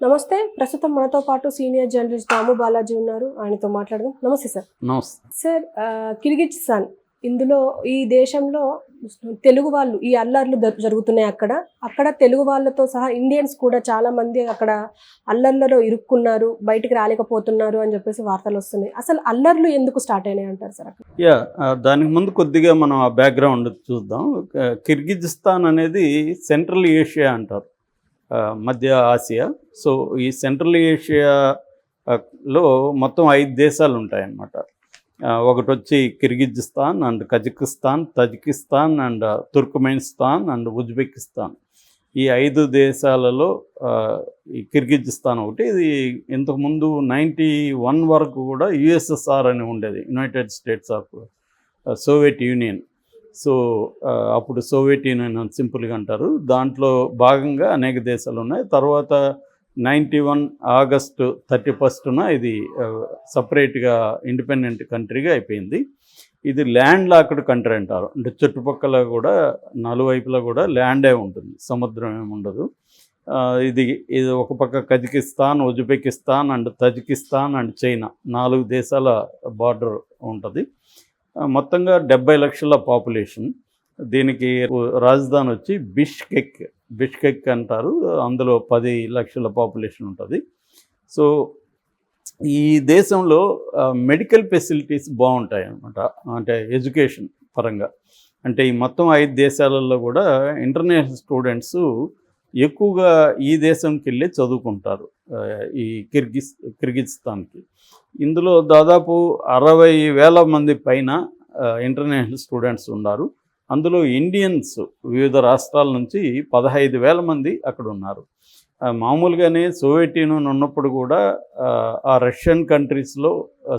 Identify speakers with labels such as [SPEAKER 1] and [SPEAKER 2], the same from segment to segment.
[SPEAKER 1] నమస్తే. ప్రస్తుతం మనతో పాటు సీనియర్ జర్నలిస్ట్ దాము బాలాజీ ఉన్నారు. ఆయనతో మాట్లాడదాం. నమస్తే సార్.
[SPEAKER 2] నమస్తే.
[SPEAKER 1] సార్ కిర్గిజిస్తాన్ ఇందులో ఈ దేశంలో తెలుగు వాళ్ళు ఈ అల్లర్లు జరుగుతున్నాయి. అక్కడ తెలుగు వాళ్ళతో సహా ఇండియన్స్ కూడా చాలా మంది అక్కడ అల్లర్లలో ఇరుక్కున్నారు, బయటికి రాలేకపోతున్నారు అని చెప్పేసి వార్తలు వస్తున్నాయి. అసలు అల్లర్లు ఎందుకు స్టార్ట్ అయినాయి అంటారు సార్ అక్కడ?
[SPEAKER 2] దానికి ముందు కొద్దిగా మనం ఆ బ్యాక్గ్రౌండ్ చూద్దాం. కిర్గిజిస్తాన్ అనేది సెంట్రల్ ఏషియా అంటారు, మధ్య ఆసియా. సో ఈ సెంట్రల్ ఏషియాలో మొత్తం 5 దేశాలు ఉంటాయన్నమాట. ఒకటి వచ్చి Kyrgyzstan and Kazakhstan, Tajikistan and Turkmenistan and Uzbekistan. ఈ 5 దేశాలలో ఈ కిర్గిజిస్తాన్ ఒకటి. ఇది ఇంతకుముందు 91 వరకు కూడా యుఎస్ఎస్ఆర్ అని ఉండేది, United states of Soviet union. So అప్పుడు సోవియట్ యూనియన్ అని సింపుల్గా అంటారు. దాంట్లో భాగంగా అనేక దేశాలు ఉన్నాయి. తర్వాత 91 ఆగస్టు 31న ఇది సపరేట్గా ఇండిపెండెంట్ కంట్రీగా అయిపోయింది. ఇది ల్యాండ్ లాక్డ్ కంట్రీ అంటారు. అంటే చుట్టుపక్కల కూడా నలువైపులా కూడా ల్యాండే ఉంటుంది, సముద్రం ఏమి ఉండదు. ఇది ఒక పక్క Kazakhstan, Uzbekistan and Tajikistan and China 4 దేశాల బార్డర్ ఉంటుంది. మొత్తంగా 70 లక్షల పాపులేషన్. దీనికి రాజధాని వచ్చి బిష్కెక్ అంటారు. అందులో 10 లక్షల పాపులేషన్ ఉంటుంది. సో ఈ దేశంలో మెడికల్ ఫెసిలిటీస్ బాగుంటాయి అన్నమాట, అంటే ఎడ్యుకేషన్ పరంగా. అంటే ఈ మొత్తం 5 దేశాలలో కూడా ఇంటర్నేషనల్ స్టూడెంట్స్ ఎక్కువగా ఈ దేశంకి వెళ్ళి చదువుకుంటారు, ఈ కిర్గిజిస్తాన్కి. ఇందులో దాదాపు 60,000 మంది పైన ఇంటర్నేషనల్ స్టూడెంట్స్ ఉన్నారు. అందులో ఇండియన్స్ వివిధ రాష్ట్రాల నుంచి 15,000 మంది అక్కడ ఉన్నారు. మామూలుగానే సోవియట్ యూనియన్ ఉన్నప్పుడు కూడా ఆ రష్యన్ కంట్రీస్లో,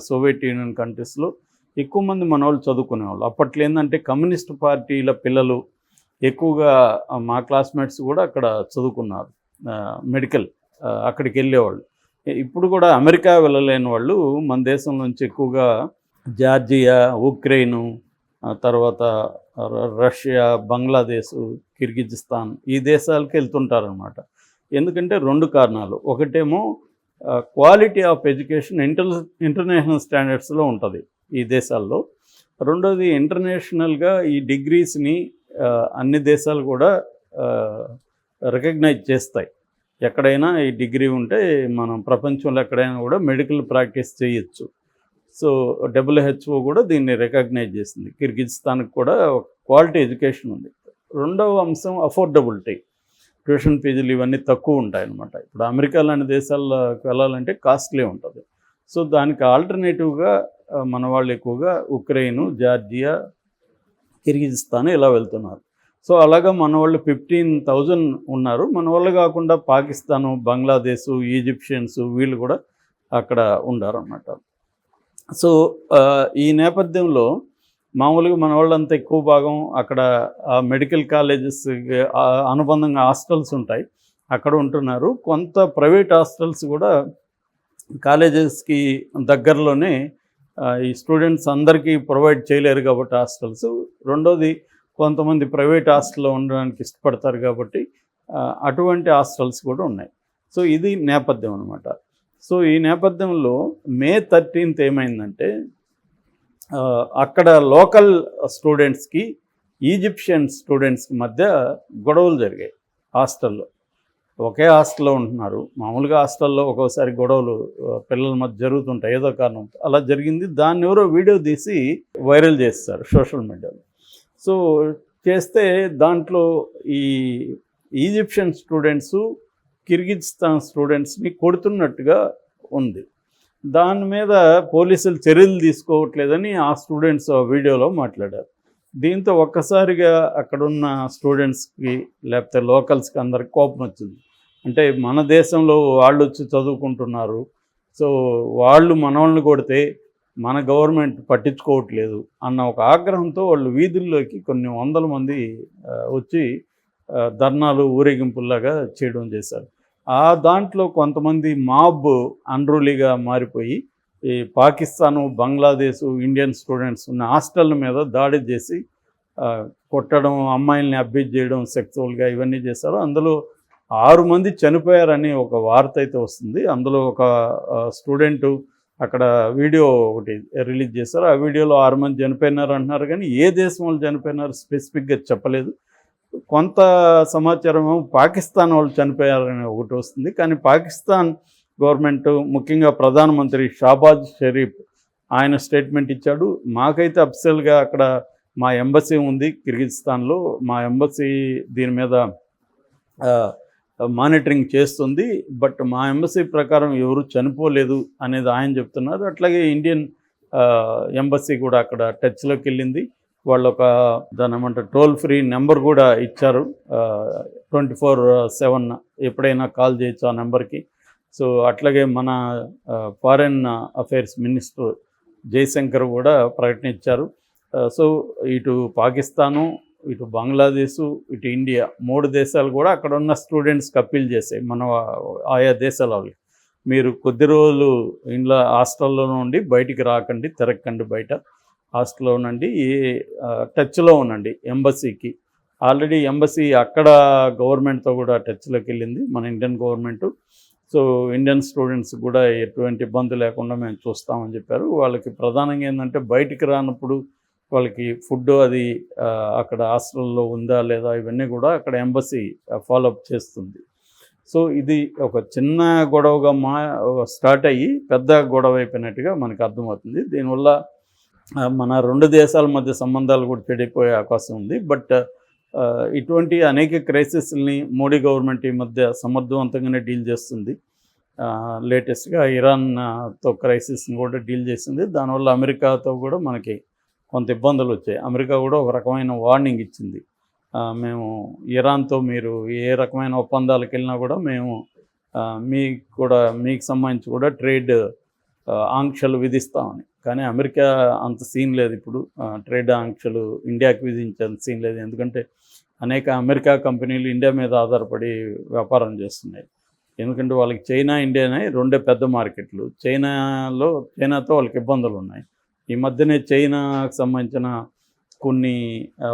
[SPEAKER 2] సోవియట్ యూనియన్ కంట్రీస్లో ఎక్కువ మంది మనవాళ్ళు చదువుకునేవాళ్ళు. అప్పట్లో ఏంటంటే కమ్యూనిస్ట్ పార్టీల పిల్లలు ఎక్కువగా, మా క్లాస్మేట్స్ కూడా అక్కడ చదువుకున్నారు మెడికల్, అక్కడికి వెళ్ళేవాళ్ళు. ఇప్పుడు కూడా అమెరికా వెళ్ళలేని వాళ్ళు మన దేశం నుంచి ఎక్కువగా జార్జియా, ఉక్రెయిన్, తర్వాత రష్యా, బంగ్లాదేశ్, కిర్గిజిస్తాన్ ఈ దేశాలకు వెళ్తుంటారనమాట. ఎందుకంటే 2 కారణాలు. ఒకటేమో క్వాలిటీ ఆఫ్ ఎడ్యుకేషన్ ఇంటర్నేషనల్ స్టాండర్డ్స్లో ఉంటుంది ఈ దేశాల్లో. రెండోది ఇంటర్నేషనల్గా ఈ డిగ్రీస్ని అన్ని దేశాలు కూడా రికగ్నైజ్ చేస్తాయి. ఎక్కడైనా ఈ డిగ్రీ ఉంటే మనం ప్రపంచంలో ఎక్కడైనా కూడా మెడికల్ ప్రాక్టీస్ చేయొచ్చు. సో WHO కూడా దీన్ని రికగ్నైజ్ చేసింది. కిర్గిజిస్తాన్కి కూడా క్వాలిటీ ఎడ్యుకేషన్ ఉంది. రెండవ అంశం అఫోర్డబిలిటీ. ట్యూషన్ ఫీజులు ఇవన్నీ తక్కువ ఉంటాయన్నమాట. ఇప్పుడు అమెరికా లాంటి దేశాల్లోకి వెళ్ళాలంటే కాస్ట్లీ ఉంటుంది. సో దానికి ఆల్టర్నేటివ్గా మన వాళ్ళు ఎక్కువగా ఉక్రెయిన్, జార్జియా, కిర్గిజిస్తాన్ ఇలా వెళ్తున్నారు. సో అలాగా మన వాళ్ళు 15,000 ఉన్నారు. మన వాళ్ళు కాకుండా పాకిస్తాను, బంగ్లాదేశ్, ఈజిప్షియన్స్ వీళ్ళు కూడా అక్కడ ఉండారన్నమాట. సో ఈ నేపథ్యంలో మామూలుగా మన వాళ్ళంతా ఎక్కువ భాగం అక్కడ మెడికల్ కాలేజెస్ అనుబంధంగా హాస్టల్స్ ఉంటాయి, అక్కడ ఉంటున్నారు. కొంత ప్రైవేట్ హాస్టల్స్ కూడా కాలేజెస్కి దగ్గరలోనే ఈ స్టూడెంట్స్ అందరికీ ప్రొవైడ్ చేయలేరు కాబట్టి హాస్టల్స్. రెండోది కొంతమంది ప్రైవేట్ హాస్టల్లో ఉండడానికి ఇష్టపడతారు కాబట్టి అటువంటి హాస్టల్స్ కూడా ఉన్నాయి. సో ఇది నేపథ్యం అనమాట. సో ఈ నేపథ్యంలో మే 13th ఏమైందంటే అక్కడ లోకల్ స్టూడెంట్స్కి, ఈజిప్షియన్ స్టూడెంట్స్కి మధ్య గొడవలు జరిగాయి హాస్టల్లో. ఒకే హాస్టల్లో ఉంటున్నారు. మామూలుగా హాస్టల్లో ఒక్కోసారి గొడవలు పిల్లల మధ్య జరుగుతుంటాయి ఏదో కారణం. అలా జరిగింది. దాన్ని ఎవరో వీడియో తీసి వైరల్ చేస్తారు సోషల్ మీడియాలో. సో చేస్తే దాంట్లో ఈ ఈజిప్షియన్ స్టూడెంట్స్ కిర్గిజిస్తాన్ స్టూడెంట్స్ని కొడుతున్నట్టుగా ఉంది. దాని మీద పోలీసులు చర్యలు తీసుకోవట్లేదని ఆ స్టూడెంట్స్ ఆ వీడియోలో మాట్లాడారు. దీంతో ఒక్కసారిగా అక్కడున్న స్టూడెంట్స్కి లేకపోతే లోకల్స్కి అందరికి కోపం వచ్చింది. అంటే మన దేశంలో వాళ్ళు వచ్చి చదువుకుంటున్నారు, సో వాళ్ళు మనల్ని కొడితే మన గవర్నమెంట్ పట్టించుకోవట్లేదు అన్న ఒక ఆగ్రహంతో వాళ్ళు వీధుల్లోకి కొన్ని వందల మంది వచ్చి ధర్నాలు, ఊరేగింపుల్లాగా చేయడం చేశారు. ఆ దాంట్లో కొంతమంది మాబ్ అన్రూలీగా మారిపోయి ఈ పాకిస్తాను, బంగ్లాదేశ్, ఇండియన్ స్టూడెంట్స్ ఉన్న హాస్టల్ మీద దాడి చేసి కొట్టడం, అమ్మాయిల్ని అబ్యూజ్ చేయడం సెక్సువల్గా ఇవన్నీ చేశారు. అందులో 6 మంది చనిపోయారని ఒక వార్త అయితే వస్తుంది. అందులో ఒక స్టూడెంటు అక్కడ వీడియో ఒకటి రిలీజ్ చేశారు. ఆ వీడియోలో 6 మంది చనిపోయినారు అంటున్నారు, కానీ ఏ దేశం వాళ్ళు చనిపోయినారు స్పెసిఫిక్గా చెప్పలేదు. కొంత సమాచారం పాకిస్తాన్ వాళ్ళు చనిపోయారని ఒకటి వస్తుంది. కానీ పాకిస్తాన్ గవర్నమెంట్, ముఖ్యంగా ప్రధానమంత్రి షాబాజ్ షరీఫ్, ఆయన స్టేట్మెంట్ ఇచ్చాడు. మాకైతే అఫిషియల్గా అక్కడ మా ఎంబసీ ఉంది కిర్గిజిస్తాన్లో, మా ఎంబసీ దీని మీద మానిటరింగ్ చేస్తుంది, బట్ మా ఎంబసీ ప్రకారం ఎవరు చనిపోలేదు అనేది ఆయన చెప్తున్నారు. అట్లాగే ఇండియన్ ఎంబసీ కూడా అక్కడ టచ్లోకి వెళ్ళింది. వాళ్ళు ఒక దాని ఏమంటారు టోల్ ఫ్రీ నెంబర్ కూడా ఇచ్చారు, 24/7 ఎప్పుడైనా కాల్ చేయొచ్చు ఆ నెంబర్కి. సో అట్లాగే మన ఫారెన్ అఫైర్స్ మినిస్టర్ జయశంకర్ కూడా ప్రకటన ఇచ్చారు. సో ఇటు పాకిస్తాను, ఇటు బంగ్లాదేశు, ఇటు ఇండియా 3 దేశాలు కూడా అక్కడ ఉన్న స్టూడెంట్స్కి అప్పీల్ చేసాయి, మన ఆయా దేశాల వాళ్ళకి, మీరు కొద్ది రోజులు ఇంట్లో హాస్టల్లో నుండి బయటికి రాకండి, తిరగకండి బయట, హాస్టల్లో ఉండండి, టచ్లో ఉండండి ఎంబసీకి. ఆల్రెడీ ఎంబసీ అక్కడ గవర్నమెంట్తో కూడా టచ్లోకి వెళ్ళింది మన Indian government. So Indian students కూడా ఎటువంటి ఇబ్బంది లేకుండా మేము చూస్తామని చెప్పారు. వాళ్ళకి ప్రధానంగా ఏంటంటే బయటికి రానప్పుడు వాళ్ళకి ఫుడ్ అది అక్కడ హాస్టల్లో ఉందా లేదా ఇవన్నీ కూడా అక్కడ ఎంబసీ ఫాలోఅప్ చేస్తుంది. సో ఇది ఒక చిన్న గొడవగా స్టార్ట్ అయ్యి పెద్ద గొడవ అయిపోయినట్టుగా మనకు అర్థమవుతుంది. దీనివల్ల మన 2 దేశాల మధ్య సంబంధాలు కూడా చెడిపోయే అవకాశం ఉంది. బట్ ఇటువంటి అనేక క్రైసిస్ని మోడీ గవర్నమెంట్ ఈ మధ్య సమర్థవంతంగానే డీల్ చేస్తుంది. లేటెస్ట్గా ఇరాన్తో క్రైసిస్ని కూడా డీల్ చేసింది. దానివల్ల అమెరికాతో కూడా మనకి కొంత ఇబ్బందులు వచ్చాయి. అమెరికా కూడా ఒక రకమైన వార్నింగ్ ఇచ్చింది, మేము ఇరాన్తో మీరు ఏ రకమైన ఒప్పందాలకు వెళ్ళినా కూడా మేము మీకు సంబంధించి కూడా ట్రేడ్ ఆంక్షలు విధిస్తామని. కానీ అమెరికా అంత సీన్ లేదు ఇప్పుడు, ట్రేడ్ ఆంక్షలు ఇండియాకి విధించేంత సీన్ లేదు. ఎందుకంటే అనేక అమెరికా కంపెనీలు ఇండియా మీద ఆధారపడి వ్యాపారం చేస్తున్నాయి. ఎందుకంటే వాళ్ళకి చైనా, ఇండియానే 2 పెద్ద మార్కెట్లు. చైనాతో వాళ్ళకి ఇబ్బందులు ఉన్నాయి. ఈ మధ్యనే చైనాకు సంబంధించిన కొన్ని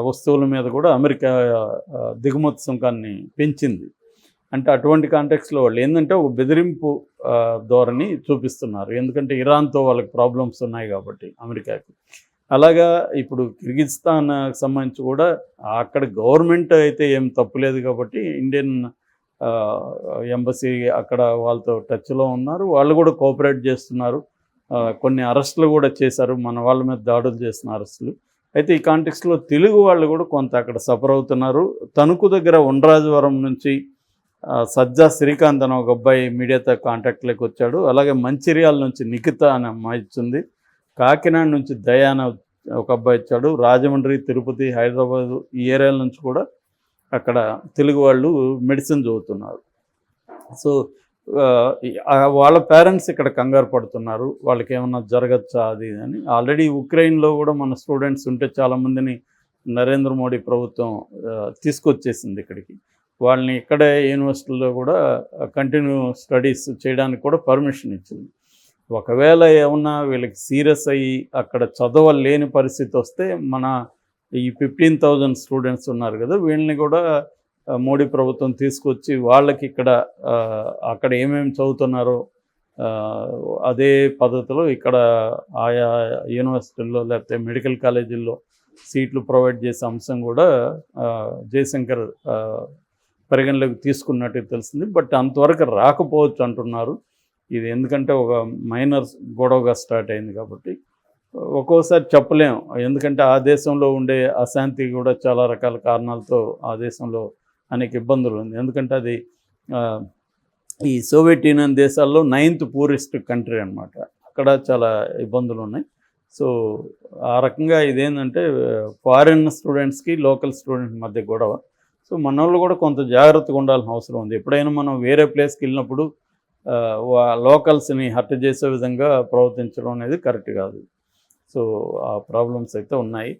[SPEAKER 2] వస్తువుల మీద కూడా అమెరికా దిగుమతి సుంకాన్ని పెంచింది. అంటే అటువంటి కాంటెక్స్లో వాళ్ళు ఏంటంటే ఒక బెదిరింపు ధోరణి చూపిస్తున్నారు. ఎందుకంటే ఇరాన్తో వాళ్ళకి ప్రాబ్లమ్స్ ఉన్నాయి కాబట్టి అమెరికాకి. అలాగా ఇప్పుడు కిర్గిజిస్తాన్కి సంబంధించి కూడా అక్కడ గవర్నమెంట్ అయితే ఏం తప్పులేదు కాబట్టి ఇండియన్ ఎంబసీ అక్కడ వాళ్ళతో టచ్లో ఉన్నారు, వాళ్ళు కూడా కోఆపరేట్ చేస్తున్నారు. కొన్ని అరెస్టులు కూడా చేశారు, మన వాళ్ళ మీద దాడులు చేసిన అరెస్టులు. అయితే ఈ కాంటెక్స్లో తెలుగు వాళ్ళు కూడా కొంత అక్కడ సఫర్ అవుతున్నారు. తణుకు దగ్గర ఉండ్రాజవరం నుంచి సజ్జా శ్రీకాంత్ అనే ఒక అబ్బాయి మీడియాతో కాంటాక్ట్లోకి వచ్చాడు. అలాగే మంచిర్యాల నుంచి నిఖిత అనే అమ్మాయి ఇచ్చింది. కాకినాడ నుంచి దయాన ఒక అబ్బాయి ఇచ్చాడు. రాజమండ్రి, తిరుపతి, హైదరాబాదు ఈ ఏరియాల నుంచి కూడా అక్కడ తెలుగు వాళ్ళు మెడిసిన్ చదువుతున్నారు. సో వాళ్ళ పేరెంట్స్ ఇక్కడ కంగారు పడుతున్నారు, వాళ్ళకి ఏమన్నా జరగచ్చా అది అని. ఆల్రెడీ ఉక్రెయిన్లో కూడా మన స్టూడెంట్స్ ఉంటే చాలామందిని నరేంద్ర మోడీ ప్రభుత్వం తీసుకొచ్చేసింది ఇక్కడికి. వాళ్ళని ఇక్కడే యూనివర్సిటీలో కూడా కంటిన్యూ స్టడీస్ చేయడానికి కూడా పర్మిషన్ ఇచ్చింది. ఒకవేళ ఏమన్నా వీళ్ళకి సీరియస్ అయ్యి అక్కడ చదవలేని పరిస్థితి వస్తే మన ఈ 15,000 స్టూడెంట్స్ ఉన్నారు కదా, వీళ్ళని కూడా మోడీ ప్రభుత్వం తీసుకొచ్చి వాళ్ళకి ఇక్కడ అక్కడ ఏమేమి చదువుతున్నారో అదే పద్ధతిలో ఇక్కడ ఆయా యూనివర్సిటీల్లో లేకపోతే మెడికల్ కాలేజీల్లో సీట్లు ప్రొవైడ్ చేసే అంశం కూడా జయశంకర్ పరిగణలోకి తీసుకున్నట్టు తెలిసింది. బట్ అంతవరకు రాకపోవచ్చు అంటున్నారు. ఇది ఎందుకంటే ఒక మైనర్ గొడవగా స్టార్ట్ అయింది కాబట్టి ఒక్కోసారి చెప్పలేం. ఎందుకంటే ఆ దేశంలో ఉండే అశాంతి కూడా చాలా రకాల కారణాలతో ఆ దేశంలో అనేక ఇబ్బందులు ఉంది. ఎందుకంటే అది ఈ సోవియట్ యూనియన్ దేశాల్లో 9th పూరెస్ట్ కంట్రీ అనమాట. అక్కడ చాలా ఇబ్బందులు ఉన్నాయి. సో ఆ రకంగా ఇదేంటంటే ఫారిన్ స్టూడెంట్స్కి లోకల్ స్టూడెంట్స్ మధ్య గొడవ. సో మన వాళ్ళు కూడా కొంత జాగ్రత్తగా ఉండాల్సిన అవసరం ఉంది. ఎప్పుడైనా మనం వేరే ప్లేస్కి వెళ్ళినప్పుడు లోకల్స్ని హర్ట్ చేసే విధంగా ప్రవర్తించడం అనేది కరెక్ట్ కాదు. సో ఆ ప్రాబ్లమ్స్ అయితే ఉన్నాయి.